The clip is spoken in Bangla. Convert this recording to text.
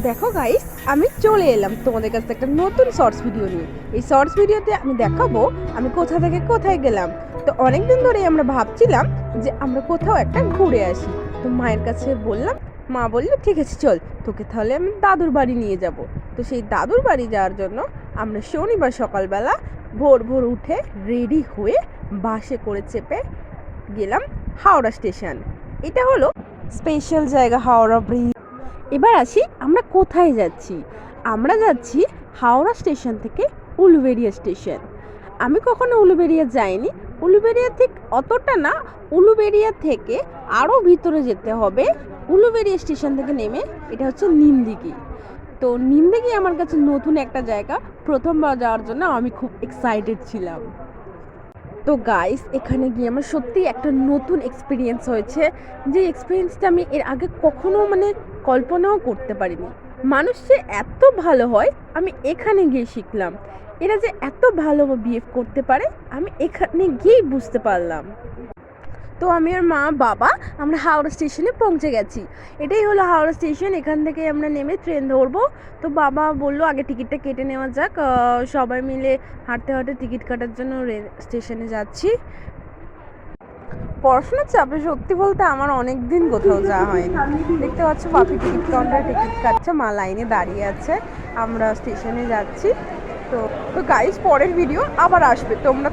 দেখো গাইস, আমি চলে এলাম তোমাদের কাছে একটা নতুন শর্টস ভিডিও নিয়ে। এই শর্টস ভিডিওতে আমি দেখাবো আমি কোথা থেকে কোথায় গেলাম। তো অনেকদিন ধরেই আমরা ভাবছিলাম যে আমরা কোথাও একটা ঘুরে আসি। তো মায়ের কাছে বললাম, মা বললো ঠিক আছে চল, তোকে তাহলে আমি দাদুর বাড়ি নিয়ে যাব। তো সেই দাদুর বাড়ি যাওয়ার জন্য আমরা শনিবার সকালবেলা ভোর ভোর উঠে রেডি হয়ে বাসে করে চেপে গেলাম হাওড়া স্টেশন। এটা হলো স্পেশাল জায়গা, হাওড়া ব্রিজ। এবার আসি আমরা কোথায় যাচ্ছি। আমরা যাচ্ছি হাওড়া স্টেশন থেকে উলুবেড়িয়া স্টেশন। আমি কখনো উলুবেড়িয়া যাইনি। উলুবেড়িয়া ঠিক অতটা না, উলুবেড়িয়া থেকে আরও ভিতরে যেতে হবে। উলুবেড়িয়া স্টেশন থেকে নেমে এটা হচ্ছে নিমদিঘি। তো নিমদিঘি আমার কাছে নতুন একটা জায়গা, প্রথমবার যাওয়ার জন্য আমি খুব এক্সাইটেড ছিলাম। তো গাইস, এখানে গিয়ে আমার সত্যিই একটা নতুন এক্সপিরিয়েন্স হয়েছে, যে এক্সপিরিয়েন্সটা আমি এর আগে কখনো কল্পনাও করতে পারিনি। মানুষ যে এত ভালো হয় আমি এখানে গিয়ে শিখলাম। এরা যে এত ভালো বিহেভ করতে পারে আমি এখানে গিয়েই বুঝতে পারলাম। তো আমি আর মা বাবা আমরা হাওড়া স্টেশনে পৌঁছে গেছি। এটাই হলো হাওড়া স্টেশন। এখান থেকে আমরা নেমে ট্রেন ধরবো। তো বাবা বললো আগে টিকিটটা কেটে নেওয়া যাক। সবাই মিলে হাঁটতে হাঁটতে টিকিট কাটার জন্য স্টেশনে যাচ্ছি। পড়াশোনার চাপে সত্যি বলতে আমার অনেক দিন কোথাও যাওয়া হয়নি। দেখতে পাচ্ছ পাপি টিকিট কাউন্টারে টিকিট কাটছে, মা লাইনে দাঁড়িয়ে আছে, আমরা স্টেশনে যাচ্ছি। তো গাইস, পরের ভিডিও আবার আসবে, তোমরা